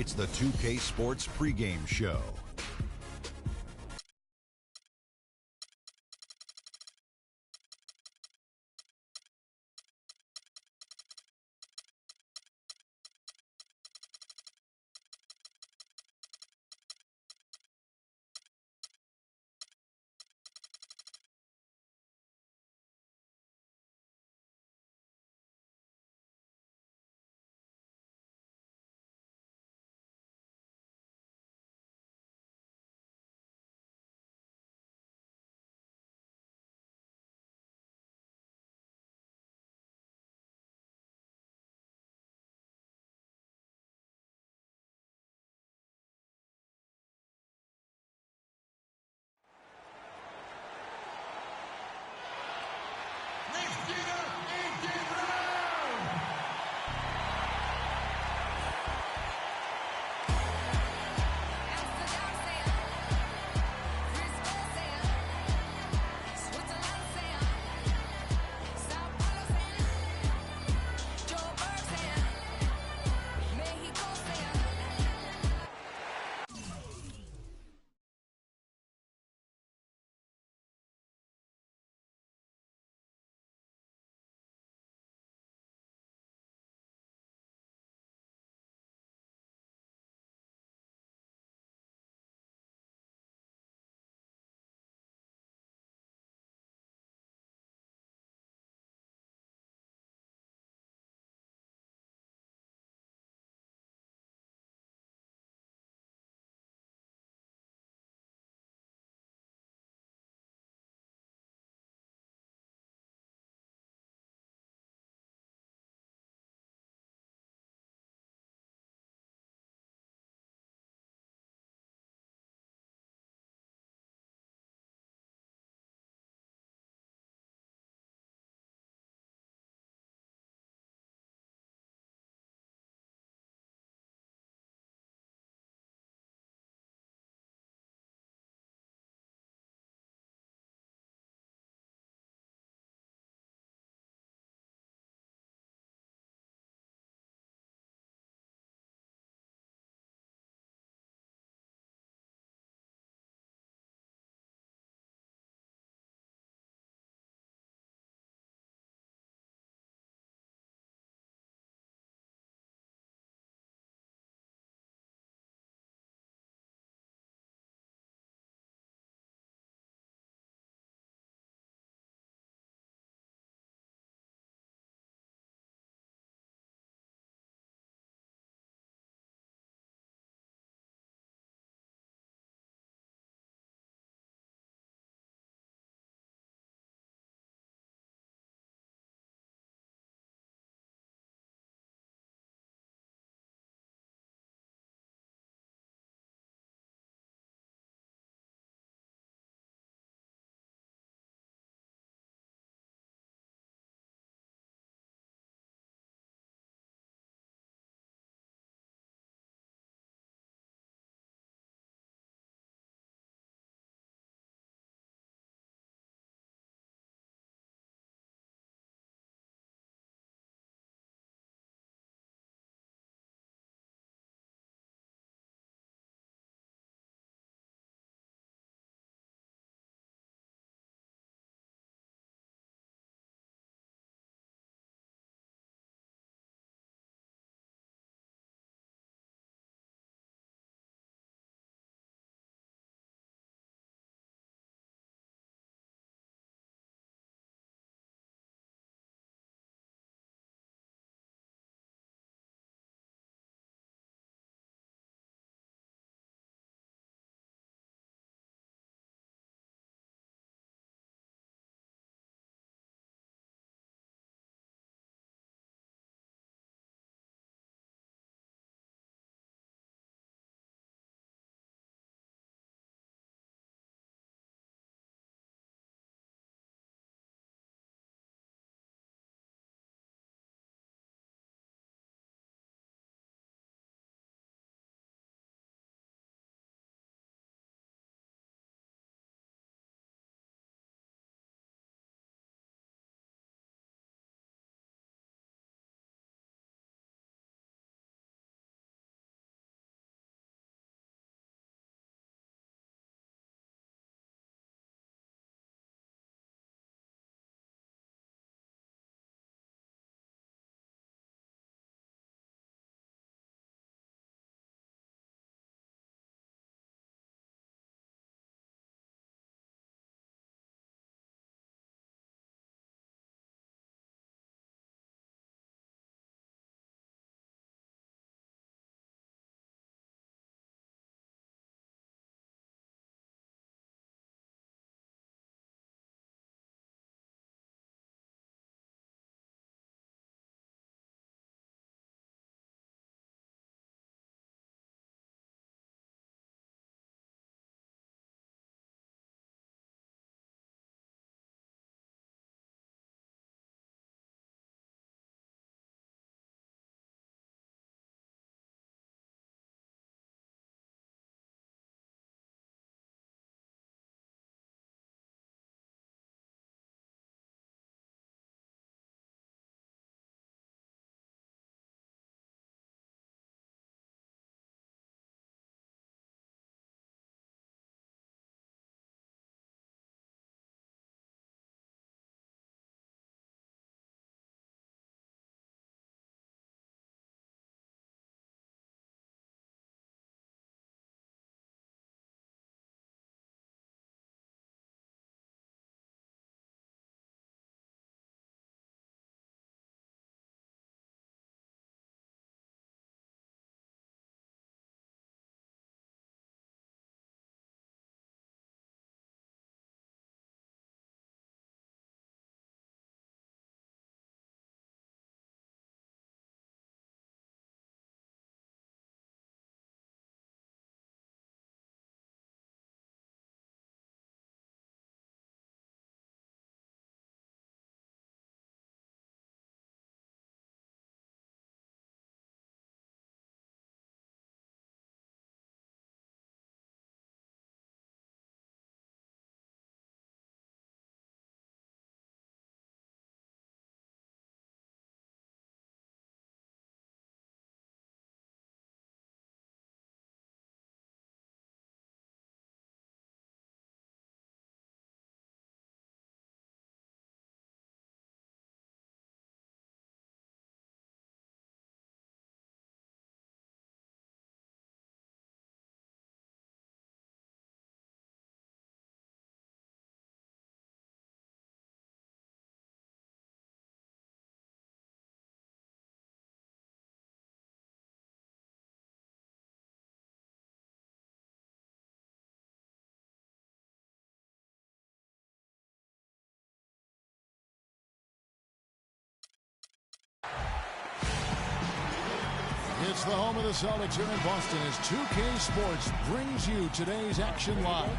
It's the 2K Sports pregame show. It's the home of the Celtics here in Boston as 2K Sports brings you today's action live.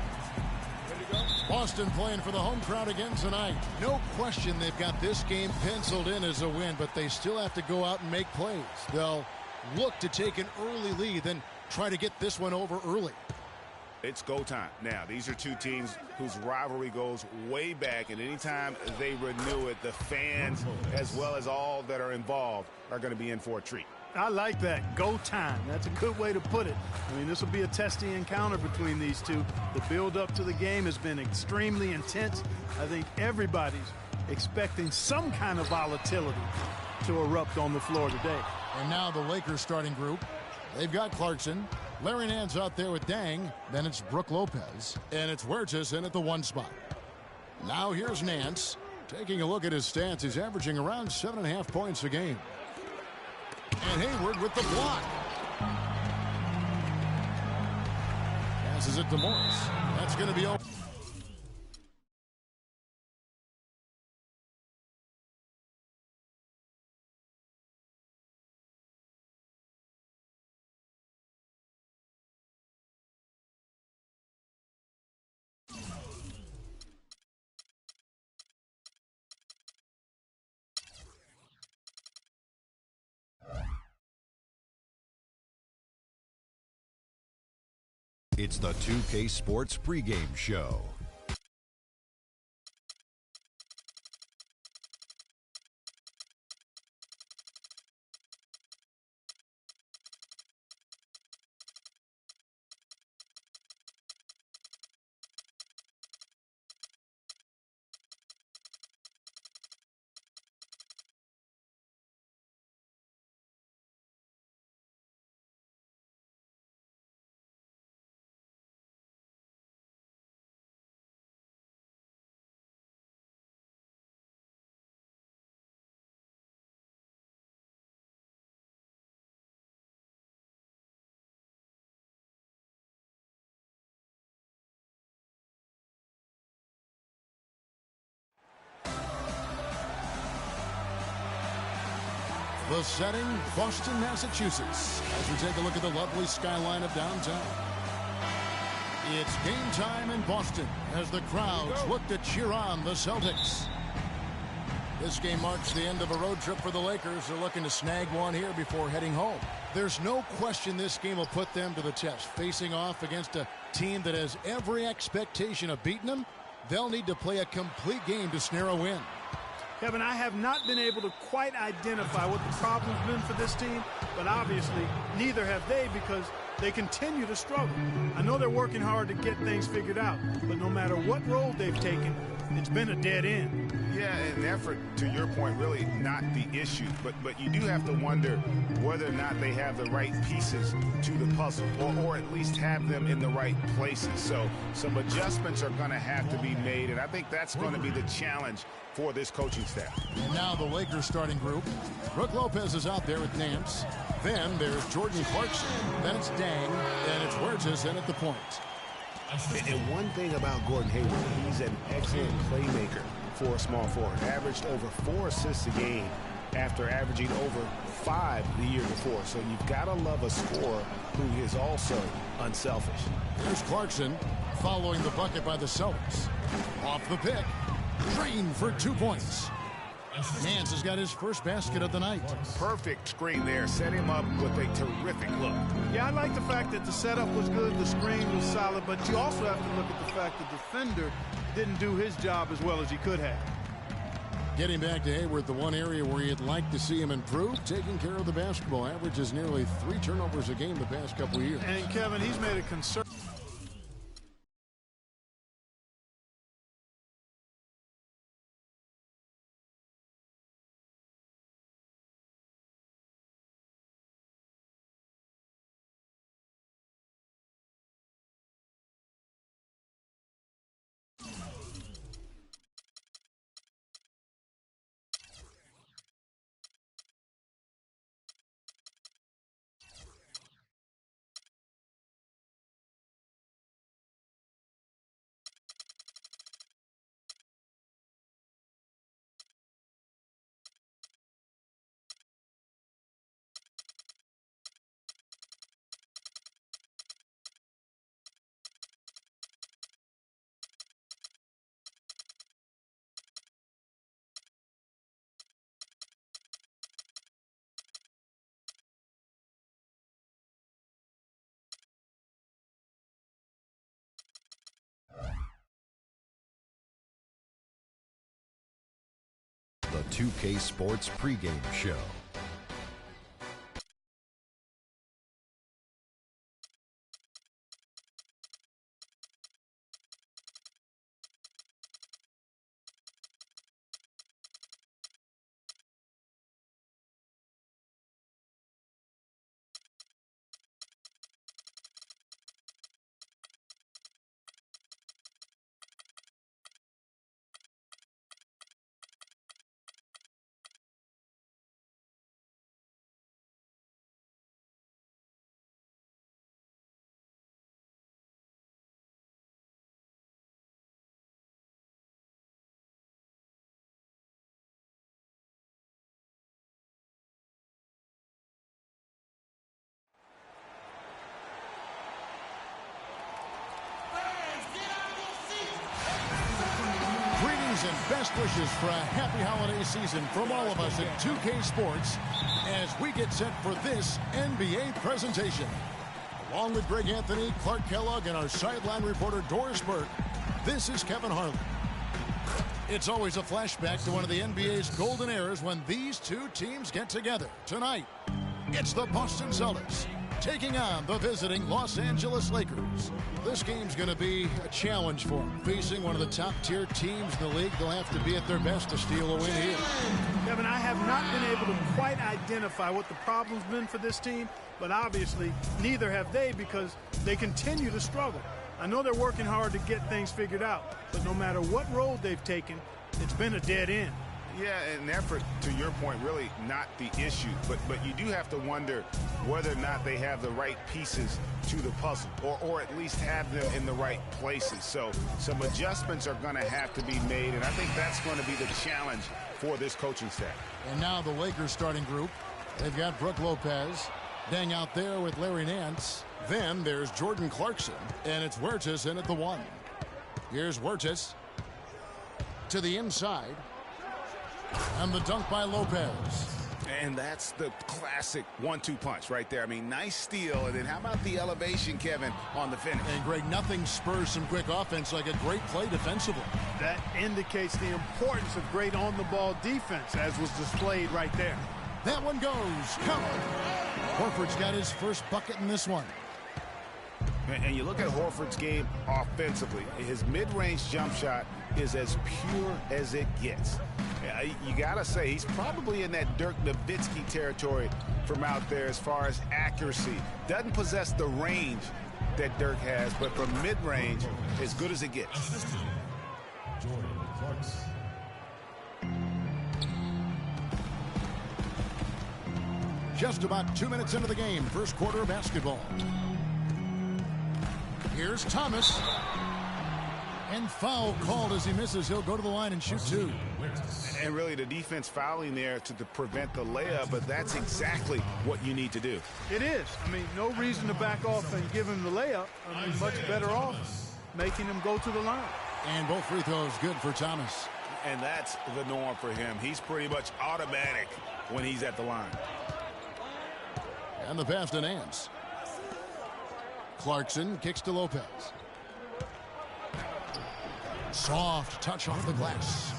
Boston playing for the home crowd again tonight. No question they've got this game penciled in as a win, but they still have to go out and make plays. They'll look to take an early lead, then try to get this one over early. It's go time. Now, these are two teams whose rivalry goes way back, and anytime they renew it, the fans, as well as all that are involved, are going to be in for a treat. I like that. Go time. That's a good way to put it. I mean, this will be a testy encounter between these two. The build-up to the game has been extremely intense. I think everybody's expecting some kind of volatility to erupt on the floor today. And now the Lakers starting group. They've got Clarkson. Larry Nance out there with Dang. Then it's Brook Lopez. And it's Huertas in at the 1 spot. Now here's Nance. Taking a look at his stats, he's averaging around 7.5 points a game. And Hayward with the block. Passes it to Morris. That's going to be open. It's the 2K Sports pregame show. The setting, Boston, Massachusetts, as we take a look at the lovely skyline of downtown. It's game time in Boston as the crowds look to cheer on the Celtics. This game marks the end of a road trip for the Lakers. They're looking to snag one here before heading home. There's no question this game will put them to the test. Facing off against a team that has every expectation of beating them, they'll need to play a complete game to snare a win. Kevin, I have not been able to quite identify what the problem's been for this team, but obviously neither have they because they continue to struggle. I know they're working hard to get things figured out, but no matter what road they've taken, it's been a dead end. Yeah, an effort, to your point, really not the issue. But you do have to wonder whether or not they have the right pieces to the puzzle, or at least have them in the right places. So some adjustments are going to have to be made, and I think that's going to be the challenge for this coaching staff. And now the Lakers starting group. Brook Lopez is out there with Nance. Then there's Jordan Clarkson. Then it's Dang. And it's Huertas in at the point. And one thing about Gordon Hayward, he's an excellent playmaker for a small forward. Averaged over 4 assists a game after averaging over 5 the year before. So you've got to love a scorer who is also unselfish. Here's Clarkson following the bucket by the Celtics. Off the pick. Green for 2 points. Nance has got his first basket of the night. Perfect screen there. Set him up with a terrific look. Yeah, I like the fact that the setup was good, the screen was solid, but you also have to look at the fact the defender didn't do his job as well as he could have. Getting back to Hayward, the one area where you'd like to see him improve, taking care of the basketball. Averages nearly 3 turnovers a game the past couple of years. And Kevin, he's made a concern. 2K Sports pregame show. Greetings and best wishes for a happy holiday season from all of us at 2K Sports as we get set for this NBA presentation. Along with Greg Anthony, Clark Kellogg, and our sideline reporter Doris Burke, this is Kevin Harlan. It's always a flashback to one of the NBA's golden eras when these two teams get together. Tonight, it's the Boston Celtics taking on the visiting Los Angeles Lakers. This game's going to be a challenge for them. Facing one of the top-tier teams in the league, they'll have to be at their best to steal a win here. Kevin, I have not been able to quite identify what the problem's been for this team, but obviously neither have they because they continue to struggle. I know they're working hard to get things figured out, but no matter what road they've taken, it's been a dead end. Yeah, an effort, to your point, really not the issue. But you do have to wonder whether or not they have the right pieces to the puzzle, or at least have them in the right places. So some adjustments are going to have to be made, and I think that's going to be the challenge for this coaching staff. And now the Lakers starting group. They've got Brook Lopez, Deng out there with Larry Nance. Then there's Jordan Clarkson, and it's Huertas in at the 1. Here's Huertas to the inside. And the dunk by Lopez. And that's the classic 1-2 punch right there. I mean, nice steal. And then how about the elevation, Kevin, on the finish? And, Greg, nothing spurs some quick offense like a great play defensively. That indicates the importance of great on-the-ball defense, as was displayed right there. That one goes. Come on. Horford's got his first bucket in this one. And you look at Horford's game offensively. His mid-range jump shot is as pure as it gets. You got to say, he's probably in that Dirk Nowitzki territory from out there as far as accuracy. Doesn't possess the range that Dirk has, but from mid-range, as good as it gets. Jordan Clarkson. Just about 2 minutes into the game, first quarter of basketball. Here's Thomas. And foul called as he misses. He'll go to the line and shoot 2. And really the defense fouling there to prevent the layup, but that's exactly what you need to do. It is. I mean, no reason to back off and give him the layup. I mean, much better off making him go to the line. And both free throws good for Thomas. And that's the norm for him. He's pretty much automatic when he's at the line. And the pass to Nance. Clarkson kicks to Lopez. Soft touch off the glass.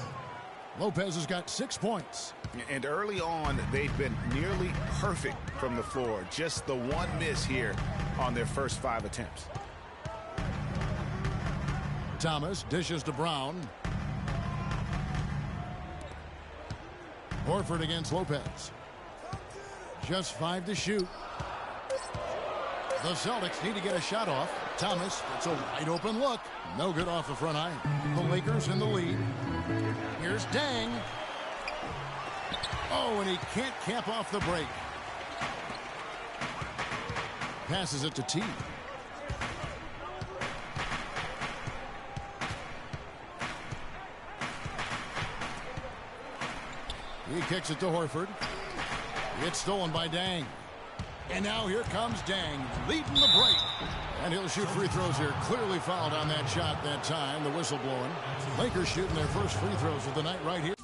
Lopez has got 6 points. And early on, they've been nearly perfect from the floor. Just the one miss here on their first 5 attempts. Thomas dishes to Brown. Horford against Lopez. Just 5 to shoot. The Celtics need to get a shot off. Thomas, it's a wide open look. No good off the front iron. The Lakers in the lead. Here's Deng. Oh, and he can't cap off the break. Passes it to T. He kicks it to Horford. It's stolen by Deng. And now here comes Deng, leading the break. And he'll shoot free throws here. Clearly fouled on that shot that time. The whistle blowing. Lakers shooting their first free throws of the night right here.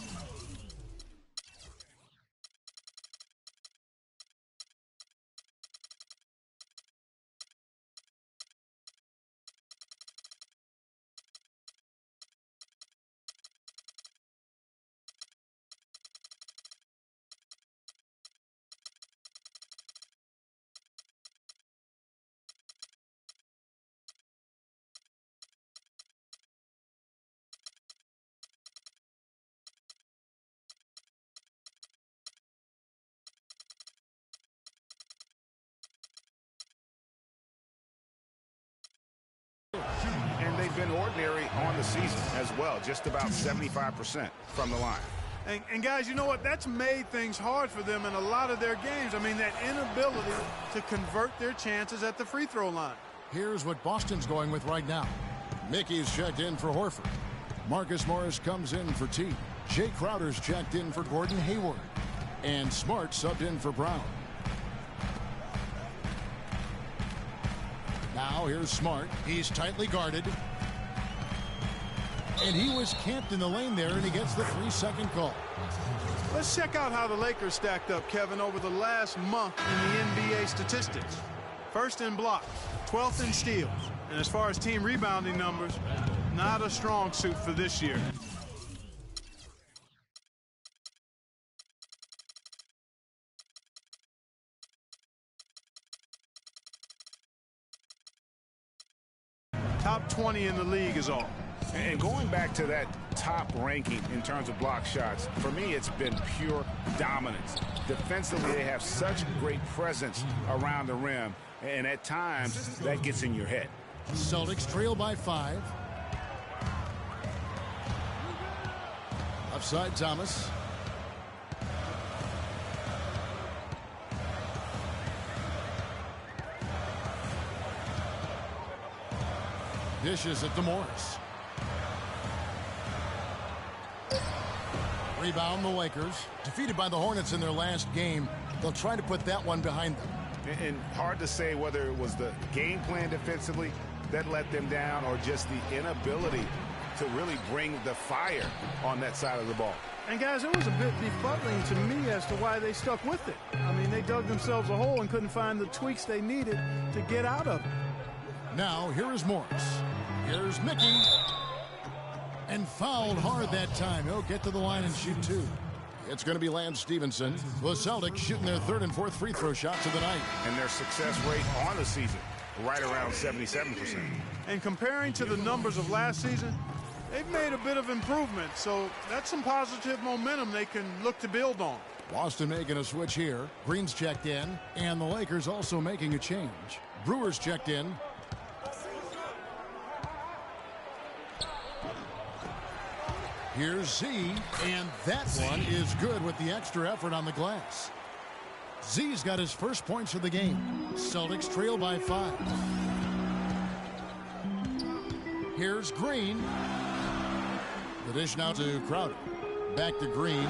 been ordinary on the season as well, just about 75% from the line. And guys, you know what? That's made things hard for them in a lot of their games. I mean, that inability to convert their chances at the free throw line. Here's what Boston's going with right now. Mickey's checked in for Horford. Marcus Morris comes in for T. Jay Crowder's checked in for Gordon Hayward. And Smart subbed in for Brown. Now here's Smart. He's tightly guarded. And he was camped in the lane there, and he gets the 3-second call. Let's check out how the Lakers stacked up, Kevin, over the last month in the NBA statistics. First in blocks, 12th in steals. And as far as team rebounding numbers, not a strong suit for this year. Top 20 in the league is all. And going back to that top ranking in terms of block shots, for me, it's been pure dominance. Defensively, they have such great presence around the rim, and at times, that gets in your head. Celtics trail by 5. Offside Thomas. Dishes it to Morris. Rebound the Lakers. Defeated by the Hornets in their last game. They'll try to put that one behind them. And hard to say whether it was the game plan defensively that let them down or just the inability to really bring the fire on that side of the ball. And guys, it was a bit befuddling to me as to why they stuck with it. I mean, they dug themselves a hole and couldn't find the tweaks they needed to get out of it. Now, here is Morris. Here's Mickey. And fouled hard that time. He'll get to the line and shoot 2. It's going to be Lance Stevenson. The Celtics shooting their 3rd and 4th free throw shots of the night. And their success rate on the season, right around 77%. And comparing to the numbers of last season, they've made a bit of improvement. So that's some positive momentum they can look to build on. Boston making a switch here. Green's checked in. And the Lakers also making a change. Brewer's checked in. Here's Z, and that one is good with the extra effort on the glass. Z's got his first points of the game. Celtics trail by 5. Here's Green. The dish now to Crowder. Back to Green.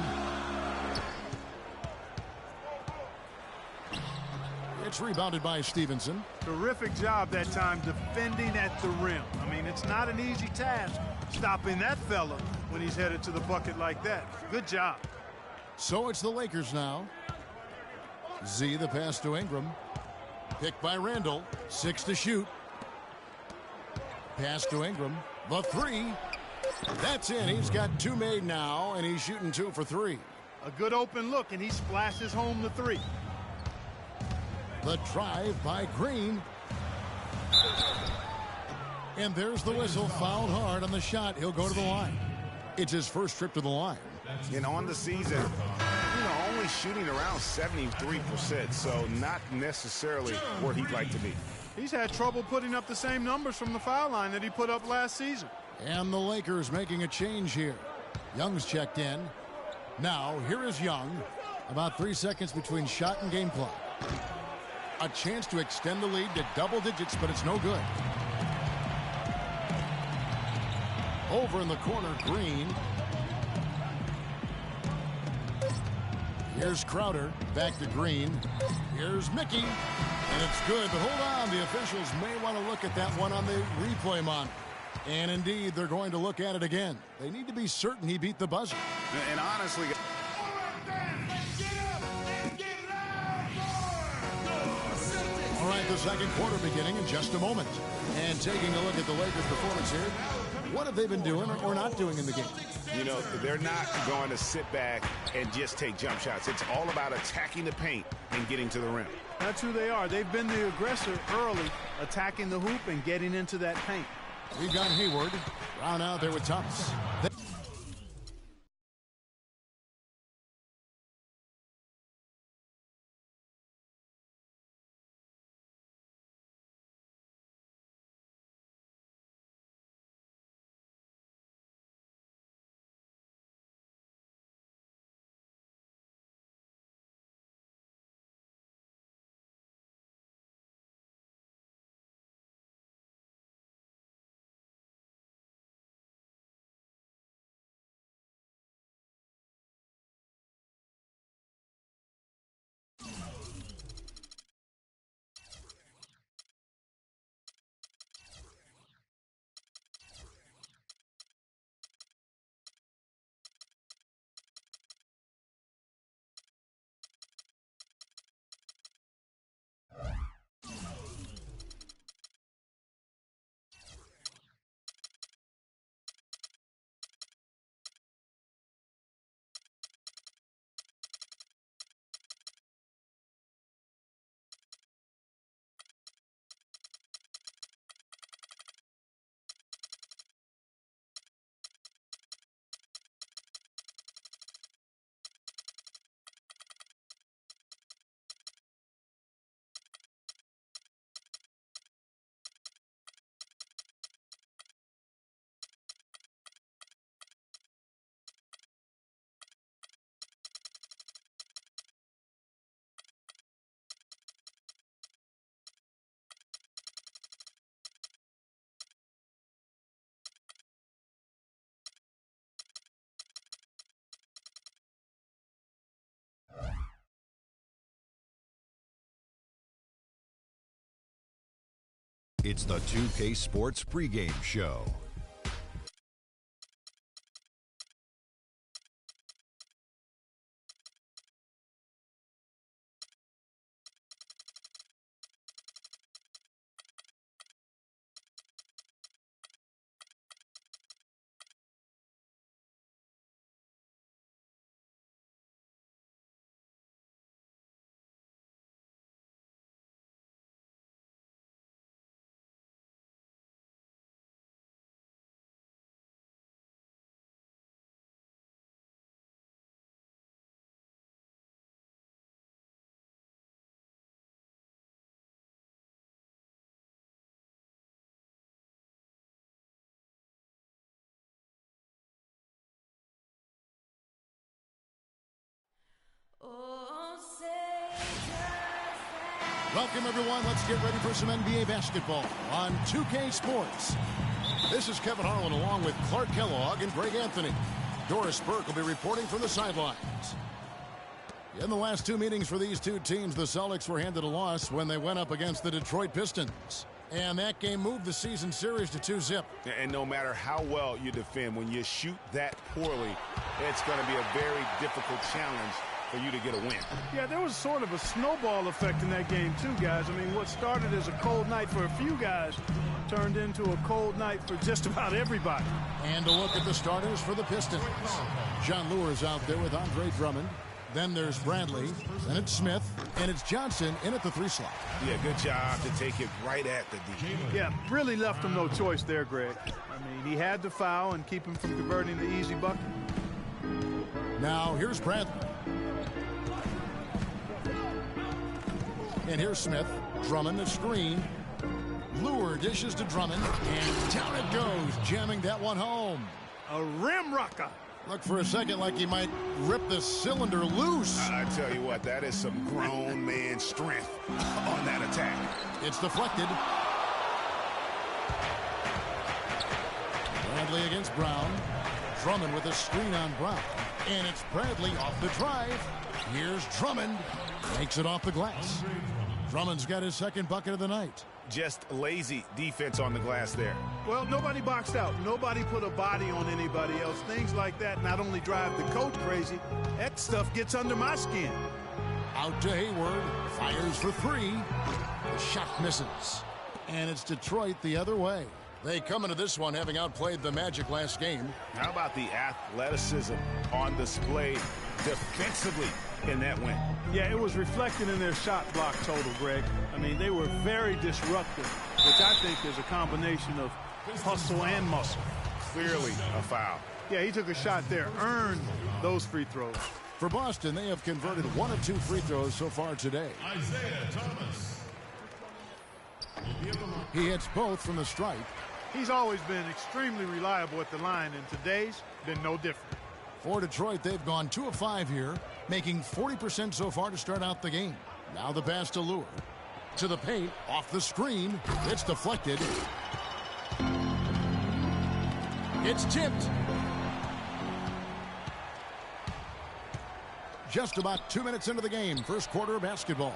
It's rebounded by Stevenson. Terrific job that time defending at the rim. I mean, it's not an easy task stopping that fella when he's headed to the bucket like that. Good job. So it's the Lakers now. Z, the pass to Ingram. Picked by Randall. 6 to shoot. Pass to Ingram. The 3. That's in. He's got 2 made now, and he's shooting 2 for 3. A good open look, and he splashes home the 3. The drive by Green. And there's the whistle. Fouled hard on the shot. He'll go to the line. It's his first trip to the line. And on the season, only shooting around 73%, so not necessarily where he'd like to be. He's had trouble putting up the same numbers from the foul line that he put up last season. And the Lakers making a change here. Young's checked in. Now, here is Young. About 3 seconds between shot and game clock. A chance to extend the lead to double digits, but it's no good. Over in the corner, Green. Here's Crowder. Back to Green. Here's Mickey. And it's good, but hold on. The officials may want to look at that one on the replay monitor. And indeed, they're going to look at it again. They need to be certain he beat the buzzer. And honestly, all right, the second quarter beginning in just a moment. And taking a look at the Lakers' performance here. What have they been doing or not doing in the game? They're not going to sit back and just take jump shots. It's all about attacking the paint and getting to the rim. That's who they are. They've been the aggressor early, attacking the hoop and getting into that paint. We've got Hayward. Brown out there with Thomas. It's the 2K Sports pregame show. Welcome, everyone. Let's get ready for some NBA basketball on 2K Sports. This is Kevin Harlan along with Clark Kellogg and Greg Anthony. Doris Burke will be reporting from the sidelines. In the last two meetings for these two teams, the Celtics were handed a loss when they went up against the Detroit Pistons. And that game moved the season series to 2-0. And no matter how well you defend, when you shoot that poorly, it's going to be a very difficult challenge for you to get a win. Yeah, there was sort of a snowball effect in that game too, guys. I mean, what started as a cold night for a few guys turned into a cold night for just about everybody. And a look at the starters for the Pistons. John Lure's out there with Andre Drummond. Then there's Bradley, then it's Smith, and it's Johnson in at the 3 slot. Yeah, good job to take it right at the D. Yeah, really left him no choice there, Greg. I mean, he had to foul and keep him from converting the easy bucket. Now here's Bradley. And here's Smith. Drummond the screen. Lure dishes to Drummond, and down it goes, jamming that one home. A rim rocker. Looked for a second like he might rip the cylinder loose. I tell you what, that is some grown man strength on that attack. It's deflected. Bradley against Brown. Drummond with a screen on Brown. And it's Bradley off the drive. Here's Drummond. Makes it off the glass. Drummond's got his second bucket of the night. Just lazy defense on the glass there. Well, nobody boxed out. Nobody put a body on anybody else. Things like that not only drive the coach crazy, that stuff gets under my skin. Out to Hayward. Fires for 3. The shot misses. And it's Detroit the other way. They come into this one having outplayed the Magic last game. How about the athleticism on display defensively in that win? Yeah, it was reflected in their shot block total, Greg. I mean, they were very disruptive, which I think is a combination of hustle and muscle. Clearly a foul. Yeah, he took a shot there, earned those free throws. For Boston, they have converted 1 of 2 free throws so far today. Isaiah Thomas. He hits both from the stripe. He's always been extremely reliable at the line, and today's been no different. For Detroit, they've gone 2 of 5 here, making 40% so far to start out the game. Now the pass to Lure. To the paint, off the screen. It's deflected. It's tipped. Just about 2 minutes into the game, first quarter of basketball.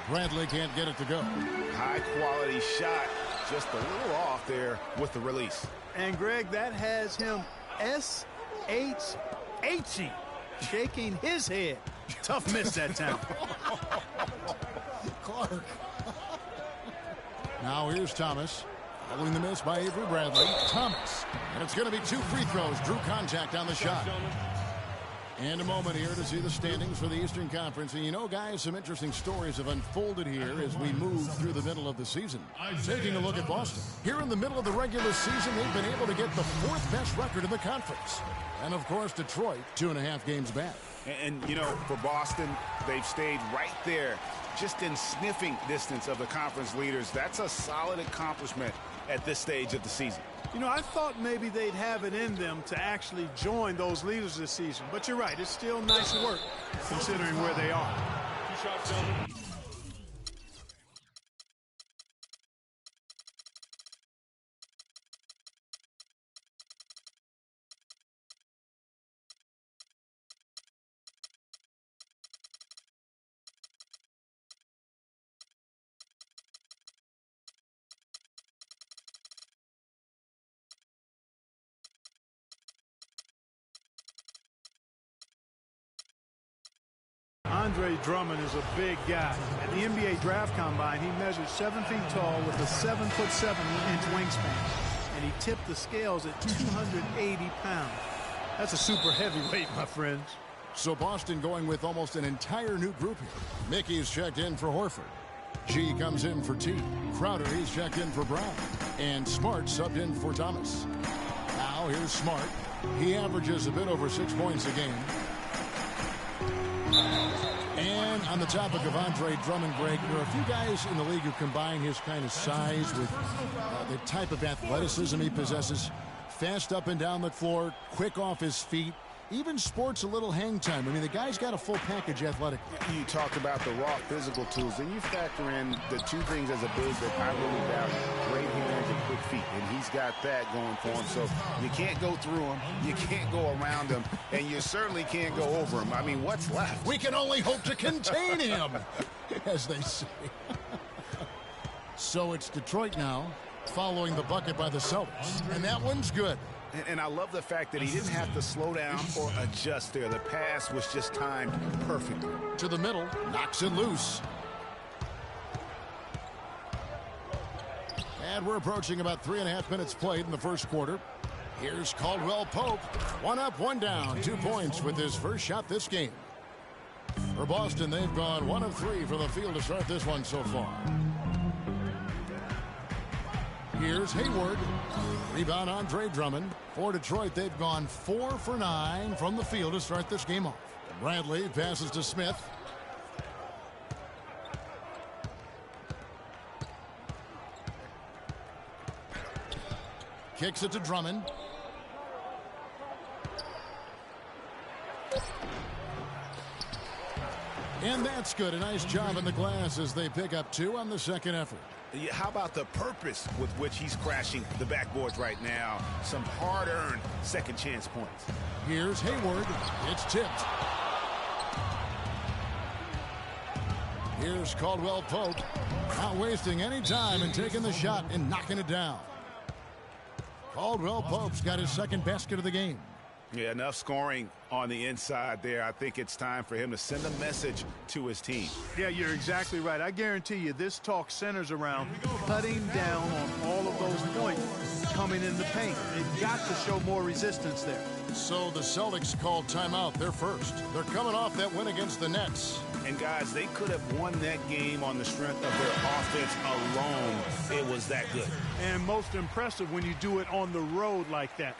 Bradley can't get it to go. High quality shot, just a little off there with the release. And Greg, that has him S-H-H-ing, shaking his head. Tough miss that time. Clark. Now here's Thomas. Following the miss by Avery Bradley. Thomas. And it's going to be 2 free throws. Drew contact on the shot. And a moment here to see the standings for the Eastern Conference. And you know, guys, some interesting stories have unfolded here as we move through the middle of the season. Taking a look at Boston. Here in the middle of the regular season, they've been able to get the 4th best record in the conference. And, of course, Detroit, 2.5 games back. And, you know, for Boston, they've stayed right there, just in sniffing distance of the conference leaders. That's a solid accomplishment at this stage of the season. You know, I thought maybe they'd have it in them to actually join those leaders this season. But you're right, it's still nice work considering where they are. Andre Drummond is a big guy. At the NBA Draft Combine, he measured 7 feet tall with a 7'7" wingspan. And he tipped the scales at 280 pounds. That's a super heavyweight, my friends. So Boston going with almost an entire new group here. Mickey's checked in for Horford. G comes in for T. Crowder, he's checked in for Brown. And Smart subbed in for Thomas. Now here's Smart. He averages a bit over 6 points a game. And on the topic of Andre Drummond, Greg, there are a few guys in the league who combine his kind of size with the type of athleticism he possesses. Fast up and down the floor, quick off his feet, even sports a little hang time. I mean, the guy's got a full package athletic. You talked about the raw physical tools. Then you factor in the two things as a big that I really value: great hands and quick feet. And he's got that going for him. So you can't go through him, you can't go around him, and you certainly can't go over him. I mean, what's left? We can only hope to contain him, as they say. So it's Detroit now, following the bucket by the Celtics. And that one's good. And I love the fact that he didn't have to slow down or adjust there. The pass was just timed perfectly. To the middle, knocks it loose. And we're approaching about 3.5 minutes played in the first quarter. Here's Caldwell Pope. 1 up, 1 down. 2 points with his first shot this game. For Boston, they've gone 1 of 3 from the field to start this one so far. Here's Hayward. Rebound Andre Drummond. For Detroit, they've gone 4 for 9 from the field to start this game off. Bradley passes to Smith. Kicks it to Drummond. And that's good. A nice job in the glass as they pick up 2 on the second effort. How about the purpose with which he's crashing the backboards right now? Some hard-earned second chance points. Here's Hayward. It's tipped. Here's Caldwell Pope. Not wasting any time and taking the shot and knocking it down. Caldwell Pope's got his second basket of the game. Yeah, enough scoring on the inside there. I think it's time for him to send a message to his team. Yeah, you're exactly right. I guarantee you this talk centers around cutting down on all of those points coming in the paint. They've got to show more resistance there. So the Celtics called timeout. They're first. They're coming off that win against the Nets. And guys, they could have won that game on the strength of their offense alone. It was that good. And most impressive when you do it on the road like that.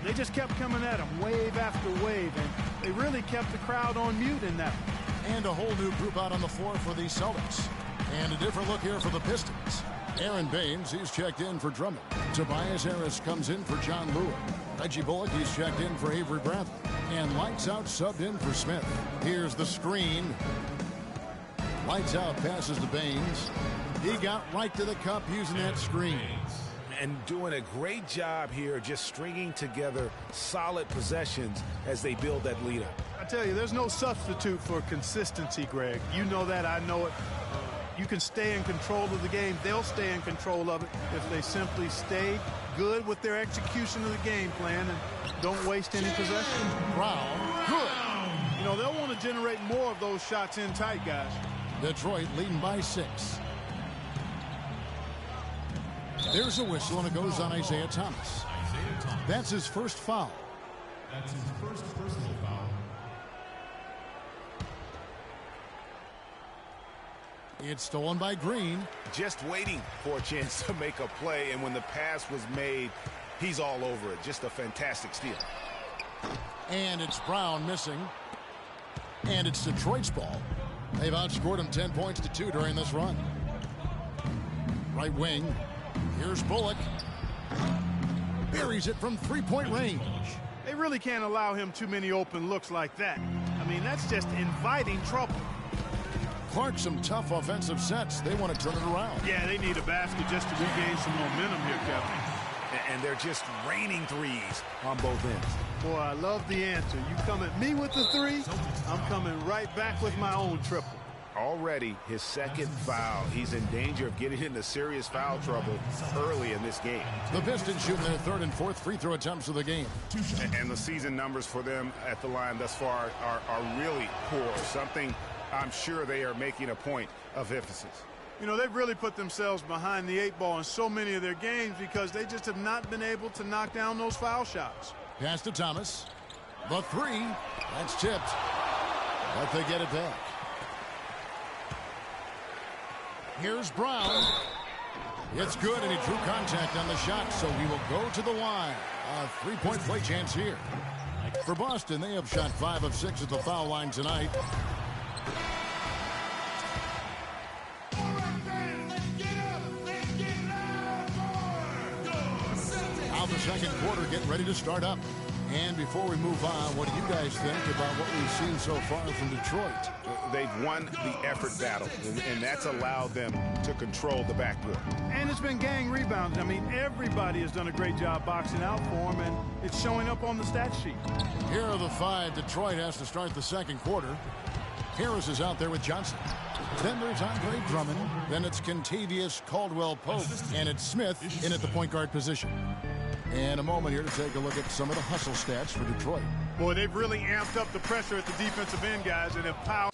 They just kept coming at them wave after wave, and they really kept the crowd on mute in that one. And a whole new group out on the floor for the Celtics. And a different look here for the Pistons. Aaron Baines, he's checked in for Drummond. Tobias Harris comes in for John Lewin. Reggie Bullock, he's checked in for Avery Bradley. And Lights Out subbed in for Smith. Here's the screen. Lights Out passes to Baines. He got right to the cup using that screen. And doing a great job here just stringing together solid possessions as they build that lead up. I tell you, there's no substitute for consistency, Greg. You know that, I know it. You can stay in control of the game. They'll stay in control of it if they simply stay good with their execution of the game plan and don't waste any possession. Brown, good. You know, they'll want to generate more of those shots in tight, guys. Detroit leading by 6. There's a whistle, and it goes on Isaiah Thomas. That's his first foul. That's his first personal foul. It's stolen by Green. Just waiting for a chance to make a play, and when the pass was made, he's all over it. Just a fantastic steal. And it's Brown missing. And it's Detroit's ball. They've outscored him 10 points to 2 during this run. Right wing. Here's Bullock. Buries it from 3-point range. They really can't allow him too many open looks like that. I mean, that's just inviting trouble. Clark, some tough offensive sets. They want to turn it around. Yeah, they need a basket just to regain some momentum here, Kevin. And they're just raining threes on both ends. Boy, I love the answer. You come at me with the 3, I'm coming right back with my own triple. Already his second foul. He's in danger of getting into serious foul trouble early in this game. The Pistons shooting their 3rd and 4th free throw attempts of the game. And the season numbers for them at the line thus far are really poor. Something I'm sure they are making a point of emphasis. You know, they've really put themselves behind the 8 ball in so many of their games because they just have not been able to knock down those foul shots. Pass to Thomas. The three. That's tipped. But they get it back. Here's Brown. It's good, and he drew contact on the shot, so he will go to the line. A three-point play chance here. For Boston, they have shot 5 of 6 at the foul line tonight. Now the second quarter getting ready to start up. And before we move on, what do you guys think about what we've seen so far from Detroit? They've won the effort battle, and that's allowed them to control the backboard. And it's been gang rebounds. I mean, everybody has done a great job boxing out for them, and it's showing up on the stat sheet. Here are the 5 Detroit has to start the second quarter. Harris is out there with Johnson. Then there's Andre Drummond. Then it's Kentavious Caldwell-Pope. And it's Smith in at the point guard position. And a moment here to take a look at some of the hustle stats for Detroit. Boy, they've really amped up the pressure at the defensive end, guys, and have powered.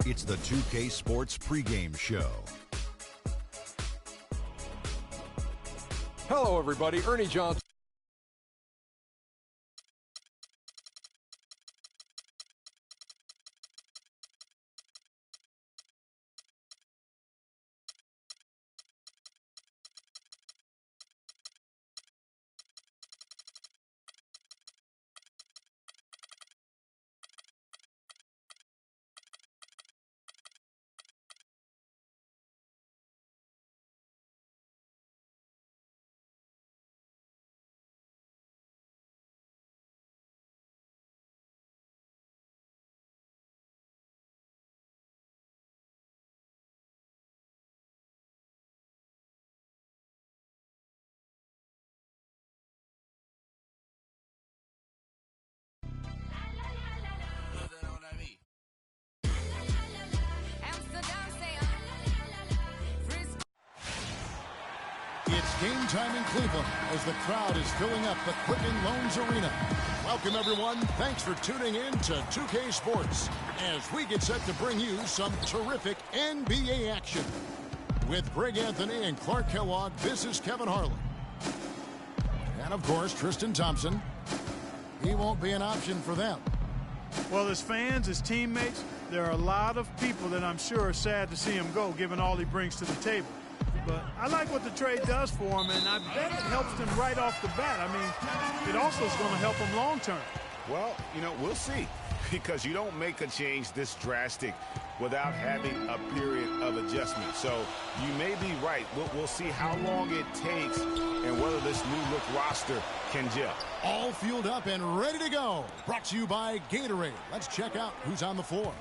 It's the 2K Sports pregame show. Hello, everybody. Ernie Johnson. It's game time in Cleveland as the crowd is filling up the Quicken Loans Arena. Welcome, everyone. Thanks for tuning in to 2K Sports as we get set to bring you some terrific NBA action. With Greg Anthony and Clark Kellogg, this is Kevin Harlan. And, of course, Tristan Thompson. He won't be an option for them. Well, as fans, as teammates, there are a lot of people that I'm sure are sad to see him go, given all he brings to the table. But I like what the trade does for him, and I bet it helps him right off the bat. I mean, it also is going to help him long term. Well, we'll see, because you don't make a change this drastic without having a period of adjustment. So you may be right. We'll see how long it takes and whether this new look roster can gel. All fueled up and ready to go. Brought to you by Gatorade. Let's check out who's on the floor.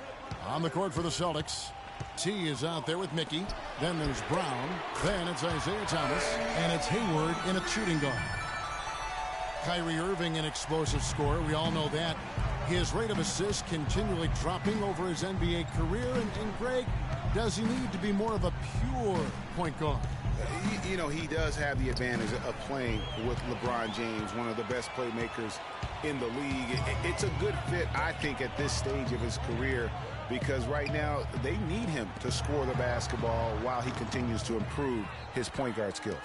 On the court for the Celtics, T is out there with Mickey. Then there's Brown. Then it's Isaiah Thomas. And it's Hayward in a shooting guard. Kyrie Irving, an explosive scorer. We all know that. His rate of assists continually dropping over his NBA career. And Greg, does he need to be more of a pure point guard? He does have the advantage of playing with LeBron James, one of the best playmakers in the league. It's a good fit, I think, at this stage of his career, because right now they need him to score the basketball while he continues to improve his point guard skills.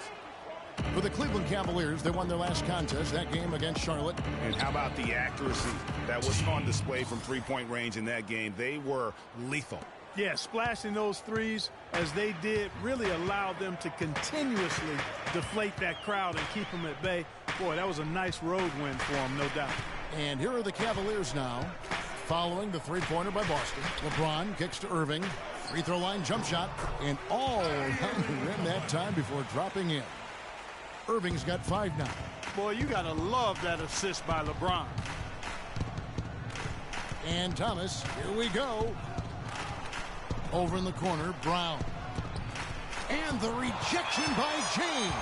For the Cleveland Cavaliers, they won their last contest, that game against Charlotte. And how about the accuracy that was on display from three-point range in that game? They were lethal. Yeah, splashing those threes as they did really allowed them to continuously deflate that crowd and keep them at bay. Boy, that was a nice road win for them, no doubt. And here are the Cavaliers now, following the three-pointer by Boston. LeBron kicks to Irving. Free throw line jump shot. And all around the rim that time before dropping in. Irving's got 5 now. Boy, you got to love that assist by LeBron. And Thomas, here we go. Over in the corner, Brown. And the rejection by James.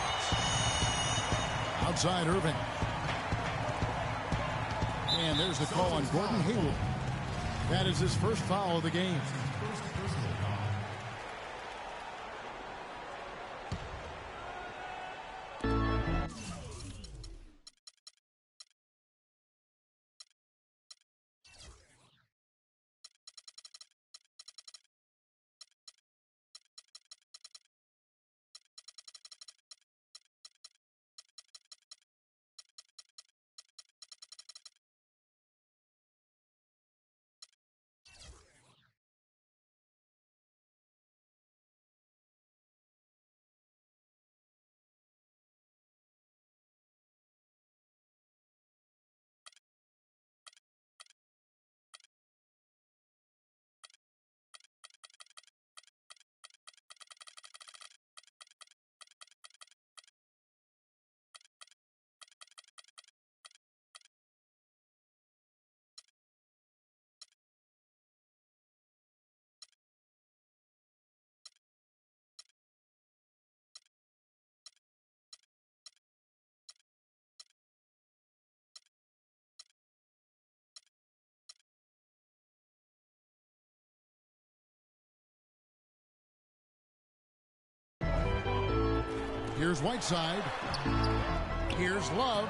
Outside Irving. And there's the call on Gordon Hayward. That is his first foul of the game. Here's Whiteside. Here's Love.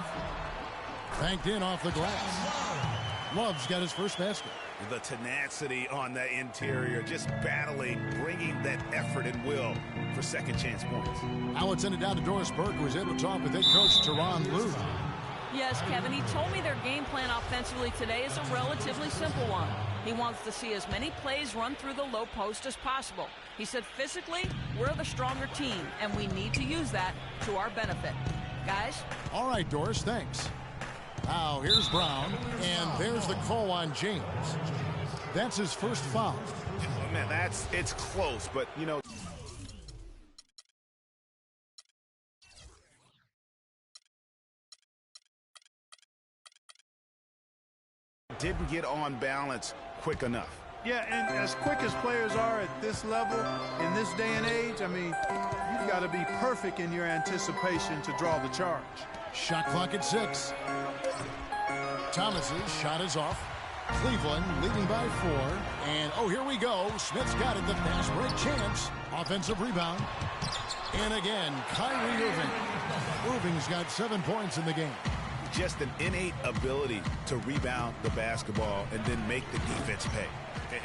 Banked in off the glass. Love's got his first basket. The tenacity on the interior, just battling, bringing that effort and will for second chance points. Now it's sent it down to Doris Burke, who was able to talk with head coach Teron Lue. Yes, Kevin, he told me their game plan offensively today is a relatively simple one. He wants to see as many plays run through the low post as possible. He said physically, we're the stronger team, and we need to use that to our benefit. Guys? All right, Doris, thanks. Now here's Brown, and there's the call on James. That's his first foul. Oh, man, it's close, but, you know. Didn't get on balance quick enough. Yeah, and as quick as players are at this level, in this day and age, I mean, you've got to be perfect in your anticipation to draw the charge. Shot clock at 6. Thomas's shot is off. Cleveland leading by 4. And, oh, here we go. Smith's got it. The fast break chance. Offensive rebound. And again, Kyrie Irving. Irving's got 7 points in the game. Just an innate ability to rebound the basketball and then make the defense pay.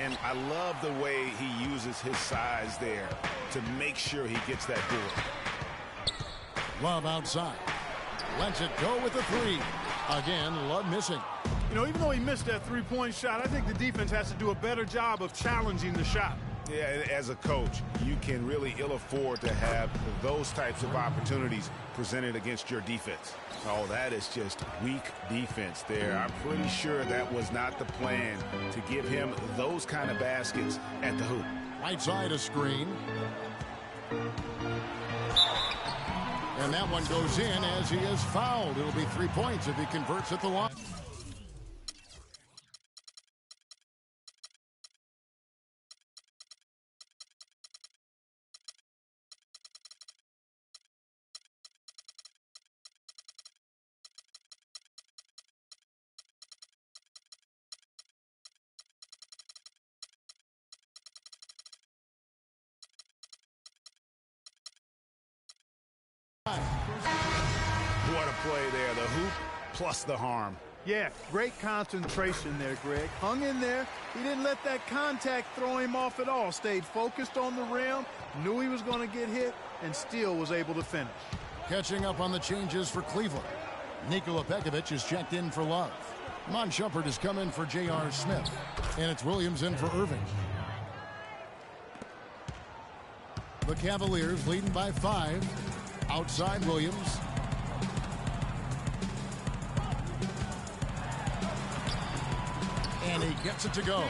And I love the way he uses his size there to make sure he gets that board. Love outside. Lets it go with the 3. Again, Love missing. You know, even though he missed that three-point shot, I think the defense has to do a better job of challenging the shot. Yeah, as a coach, you can really ill afford to have those types of opportunities presented against your defense. Oh, that is just weak defense there. I'm pretty sure that was not the plan to give him those kind of baskets at the hoop. Right side a screen. And that one goes in as he is fouled. It'll be 3 points if he converts at the line. What a play there. The hoop plus the harm. Yeah, great concentration there, Greg. Hung in there. He didn't let that contact throw him off at all. Stayed focused on the rim, knew he was going to get hit, and still was able to finish. Catching up on the changes for Cleveland. Nikola Pekovic is checked in for Love. Mon Shumpert has come in for J.R. Smith. And it's Williams in for Irving. The Cavaliers leading by 5. Outside Williams. And he gets it to go.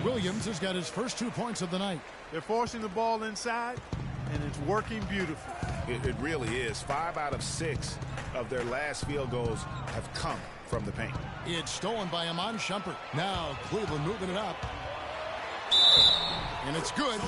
Williams has got his first 2 points of the night. They're forcing the ball inside, and it's working beautifully. It really is. 5 out of 6 of their last field goals have come from the paint. It's stolen by Mon Shumpert. Now Cleveland moving it up. And it's good.